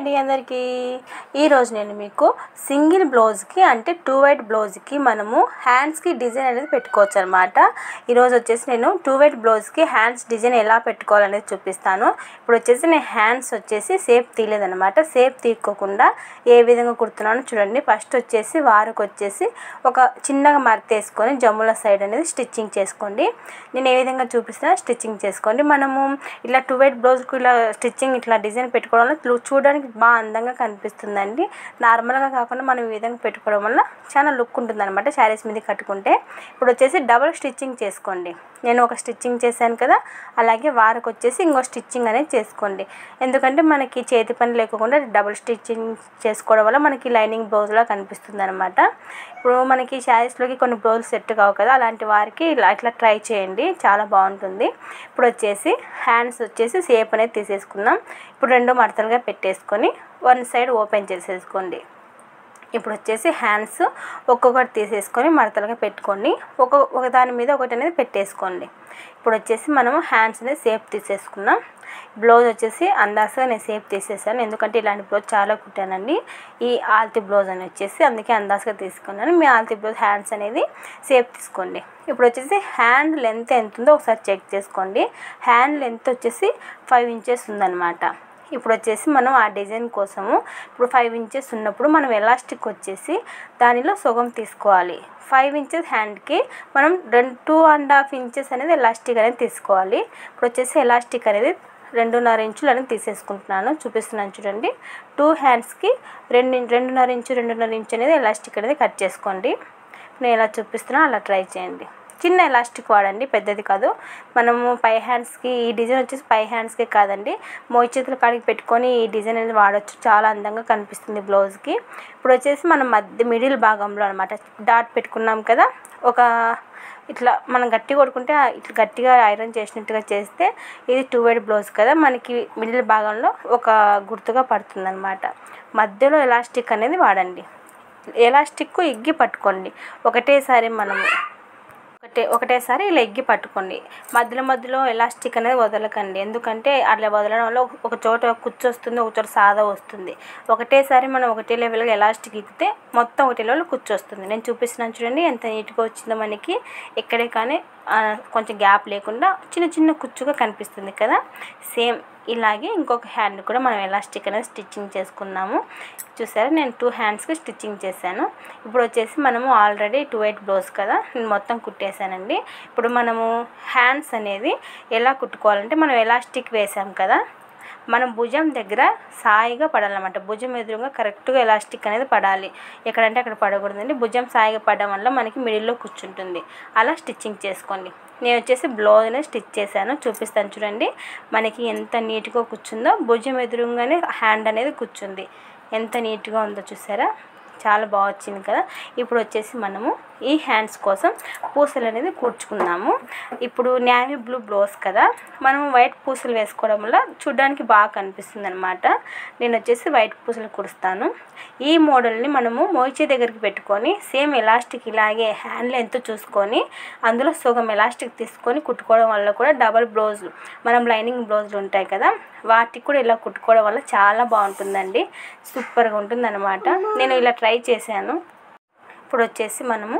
అండి అందరికీ ఈరోజు నేను మీకు సింగిల్ బ్లౌజ్కి అంటే 2 వైట్ బ్లౌజ్కి మనము హ్యాండ్స్కి డిజైన్ అనేది పెట్టుకోవచ్చు అనమాట. ఈరోజు వచ్చేసి నేను 2 వైట్ బ్లౌజ్కి హ్యాండ్స్ డిజైన్ ఎలా పెట్టుకోవాలనేది చూపిస్తాను. ఇప్పుడు వచ్చేసి నేను హ్యాండ్స్ వచ్చేసి సేప్ తీయలేదన్నమాట. సేప్ తీసుకోకుండా ఏ విధంగా కుడుతున్నానో చూడండి. ఫస్ట్ వచ్చేసి వారికి వచ్చేసి ఒక చిన్నగా మడతేసుకొని జమ్ముల సైడ్ అనేది స్టిచ్చింగ్ చేసుకోండి. నేను ఏ విధంగా చూపిస్తానో స్టిచ్చింగ్ చేసుకోండి. మనము ఇలా 2 వైట్ బ్లౌజ్కి ఇలా స్టిచ్చింగ్ ఇట్లా డిజైన్ పెట్టుకోవడం వల్ల చూడడానికి బాగా అందంగా కనిపిస్తుందండి. నార్మల్గా కాకుండా మనం ఈ విధంగా పెట్టుకోవడం వల్ల చాలా లుక్ ఉంటుందన్నమాట శారీస్ మీద కట్టుకుంటే. ఇప్పుడు వచ్చేసి డబుల్ స్టిచ్చింగ్ చేసుకోండి. నేను ఒక స్టిచ్చింగ్ చేశాను కదా, అలాగే వారికి వచ్చేసి ఇంకో స్టిచ్చింగ్ అనేది చేసుకోండి. ఎందుకంటే మనకి చేతి పని లేకుండా డబుల్ స్టిచ్చింగ్ చేసుకోవడం వల్ల మనకి లైనింగ్ బ్లౌజ్లా కనిపిస్తుంది అనమాట. ఇప్పుడు మనకి శారీస్లోకి కొన్ని బ్లౌజ్ సెట్ కావు కదా, అలాంటి వారికి ఇట్లా ట్రై చేయండి, చాలా బాగుంటుంది. ఇప్పుడు వచ్చేసి హ్యాండ్స్ వచ్చేసి షేప్ అనేది తీసేసుకుందాం. ఇప్పుడు 2 మడతలుగా పెట్టేసుకొని 1 సైడ్ ఓపెన్ చేసేసుకోండి. ఇప్పుడు వచ్చేసి హ్యాండ్స్ ఒక్కొక్కటి తీసేసుకొని మడతలుగా పెట్టుకోండి. ఒక దాని మీద ఒకటి అనేది పెట్టేసుకోండి. ఇప్పుడు వచ్చేసి మనము హ్యాండ్స్ అనేది షేప్ తీసేసుకున్నాం. బ్లౌజ్ వచ్చేసి అందాజగా నేను షేప్ తీసేసాను, ఎందుకంటే ఇలాంటి బ్లౌజ్ చాలా కుట్టానండి. ఈ ఆల్తి బ్లౌజ్ అని వచ్చేసి అందుకే అందాజగా తీసుకున్నాను. మీ ఆల్తి బ్లౌజ్ హ్యాండ్స్ అనేది షేప్ తీసుకోండి. ఇప్పుడు వచ్చేసి హ్యాండ్ లెంత్ ఎంత ఉందో ఒకసారి చెక్ చేసుకోండి. హ్యాండ్ లెంత్ వచ్చేసి 5 ఇంచెస్ ఉందన్నమాట. ఇప్పుడు వచ్చేసి మనం ఆ డిజైన్ కోసము ఇప్పుడు 5 ఇంచెస్ ఉన్నప్పుడు మనం ఎలాస్టిక్ వచ్చేసి దానిలో సగం తీసుకోవాలి. 5 ఇంచెస్ హ్యాండ్కి మనం 2.5 ఇంచెస్ అనేది ఎలాస్టిక్ అనేది తీసుకోవాలి. ఇప్పుడు వచ్చేసి ఎలాస్టిక్ అనేది 2.5 ఇంచులు అనేది తీసేసుకుంటున్నాను, చూపిస్తున్నాను చూడండి. 2 హ్యాండ్స్కి 2.5 ఇంచు అనేది ఎలాస్టిక్ అనేది కట్ చేసుకోండి. నేను ఎలా చూపిస్తున్నాను అలా ట్రై చేయండి. చిన్న ఎలాస్టిక్ వాడండి, పెద్దది కాదు. మనము పై హ్యాండ్స్కి ఈ డిజైన్ వచ్చేసి పై హ్యాండ్స్కి కాదండి, మోయి చేతుల కాడికి పెట్టుకొని ఈ డిజైన్ అనేది వాడచ్చు, చాలా అందంగా కనిపిస్తుంది బ్లౌజ్కి. ఇప్పుడు వచ్చేసి మనం మిడిల్ భాగంలో అనమాట డాట్ పెట్టుకున్నాం కదా, ఒక ఇట్లా మనం గట్టి కొడుకుంటే ఇట్లా గట్టిగా ఐరన్ చేసినట్టుగా చేస్తే ఇది 2 వైట్ బ్లౌజ్ కదా, మనకి మిడిల్ భాగంలో ఒక గుర్తుగా పడుతుంది అనమాట. మధ్యలో ఎలాస్టిక్ అనేది వాడండి. ఎలాస్టిక్ ఇగ్గి పట్టుకోండి. ఒకటేసారి ఇలా ఎగ్గి పట్టుకోండి. మధ్యలో ఎలాస్టిక్ అనేది వదలకండి, ఎందుకంటే అట్లా వదలడం వల్ల ఒక చోట కుచ్చు వస్తుంది, ఒక చోట సాదా వస్తుంది. ఒకటేసారి మనం ఒకటే లెవెల్గా ఎలాస్టిక్ ఎక్కితే మొత్తం ఒకటే లెవెల్ కుచ్చు వస్తుంది. నేను చూపిస్తున్నాను చూడండి ఎంత నీట్గా వచ్చిందో మనకి. ఎక్కడే కానీ కొంచెం గ్యాప్ లేకుండా చిన్న కుచ్చుగా కనిపిస్తుంది కదా. సేమ్ ఇలాగే ఇంకొక హ్యాండ్ కూడా మనం ఎలాస్టిక్ అనేది స్టిచ్చింగ్ చేసుకున్నాము. చూసారా, నేను 2 హ్యాండ్స్కి స్టిచ్చింగ్ చేశాను. ఇప్పుడు వచ్చేసి మనము ఆల్రెడీ 2 వైట్ బ్లౌజ్ కదా, నేను మొత్తం కుట్టేశానండి. ఇప్పుడు మనము హ్యాండ్స్ అనేది ఎలా కుట్టుకోవాలంటే, మనం ఎలాస్టిక్ వేసాం కదా, మనం భుజం దగ్గర సాయిగా పడాలన్నమాట. భుజం ఎదురుగా కరెక్ట్గా ఎలాస్టిక్ అనేది పడాలి, ఎక్కడంటే అక్కడ పడకూడదండి. భుజం సాయిగా పడడం వల్ల మనకి మిడిల్లో కూర్చుంటుంది. అలా స్టిచ్చింగ్ చేసుకోండి. నేను వచ్చేసి బ్లౌజ్ అనేది స్టిచ్ చేశాను, చూపిస్తాను చూడండి. మనకి ఎంత నీట్గా కూర్చుందో, భుజం ఎదురుగానే హ్యాండ్ అనేది కూర్చుంది. ఎంత నీట్గా ఉందో చూసారా, చాలా బాగా వచ్చింది కదా. ఇప్పుడు వచ్చేసి మనము ఈ హ్యాండ్స్ కోసం పూసలు అనేది కూర్చుకుందాము. ఇప్పుడు నేవీ బ్లూ బ్లౌజ్ కదా, మనము వైట్ పూసలు వేసుకోవడం వల్ల చూడడానికి బాగా కనిపిస్తుంది అనమాట. నేను వచ్చేసి వైట్ పూసలు కుడుస్తాను. ఈ మోడల్ని మనము మోయిచే దగ్గరికి పెట్టుకొని సేమ్ ఎలాస్టిక్ ఇలాగే హ్యాండ్ లెంత్ చూసుకొని అందులో సగం ఎలాస్టిక్ తీసుకొని కుట్టుకోవడం వల్ల కూడా డబల్ బ్లౌజులు, మనం లైనింగ్ బ్లౌజులు ఉంటాయి కదా, వాటికి కూడా ఇలా కుట్టుకోవడం వల్ల చాలా బాగుంటుందండి, సూపర్గా ఉంటుంది అనమాట. నేను ఇలా ట్రై చేశాను. ఇప్పుడు వచ్చేసి మనము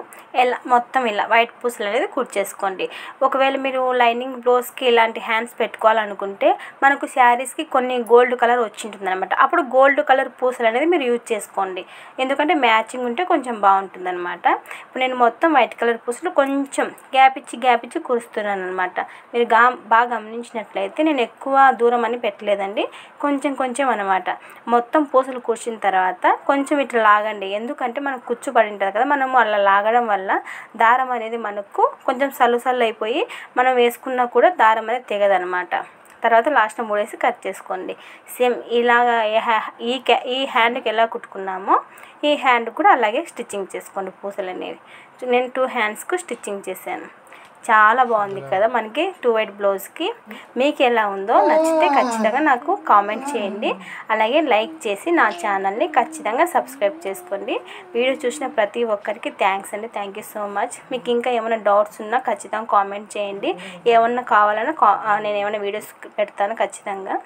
మొత్తం ఇలా వైట్ పూసలు అనేది కుర్చేసుకోండి. ఒకవేళ మీరు లైనింగ్ బ్లౌజ్కి ఇలాంటి హ్యాండ్స్ పెట్టుకోవాలనుకుంటే మనకు శారీస్కి కొన్ని గోల్డ్ కలర్ వచ్చింటుంది అనమాట. అప్పుడు గోల్డ్ కలర్ పూసలు అనేది మీరు యూజ్ చేసుకోండి, ఎందుకంటే మ్యాచింగ్ ఉంటే కొంచెం బాగుంటుంది అనమాట. ఇప్పుడు నేను మొత్తం వైట్ కలర్ పూసలు కొంచెం గ్యాప్ ఇచ్చి కురుస్తున్నాను అనమాట. మీరు బాగా గమనించినట్లయితే నేను ఎక్కువ దూరం అని పెట్టలేదండి, కొంచెం అనమాట. మొత్తం పూసలు కూర్చిన తర్వాత కొంచెం ఇట్లా లాగండి, ఎందుకంటే మనకు కుచ్చు పడి ఉంటుంది కదా, మనము అలా లాగడం వల్ల దారం అనేది మనకు కొంచెం సల్లు అయిపోయి మనం వేసుకున్నా కూడా దారం అనేది తెగదనమాట. తర్వాత లాస్ట్లో మూడేసి కట్ చేసుకోండి. సేమ్ ఇలాగా ఈ హ్యాండ్కి ఎలా కుట్టుకున్నామో ఈ హ్యాండ్ కూడా అలాగే స్టిచ్చింగ్ చేసుకోండి పూసలు అనేవి. నేను 2 హ్యాండ్స్కు స్టిచ్చింగ్ చేశాను. చాలా బాగుంది కదా మనకి 2 వైట్ బ్లౌజ్కి. మీకు ఎలా ఉందో నచ్చితే ఖచ్చితంగా నాకు కామెంట్ చేయండి, అలాగే లైక్ చేసి నా ఛానల్ని ఖచ్చితంగా సబ్స్క్రైబ్ చేసుకోండి. వీడియో చూసిన ప్రతి ఒక్కరికి థ్యాంక్స్ అండి, థ్యాంక్ యూ సో మచ్. మీకు ఇంకా ఏమైనా డౌట్స్ ఉన్నా ఖచ్చితంగా కామెంట్ చేయండి, ఏమన్నా కావాలన్నా నేను ఏమైనా వీడియోస్ పెడతాను ఖచ్చితంగా.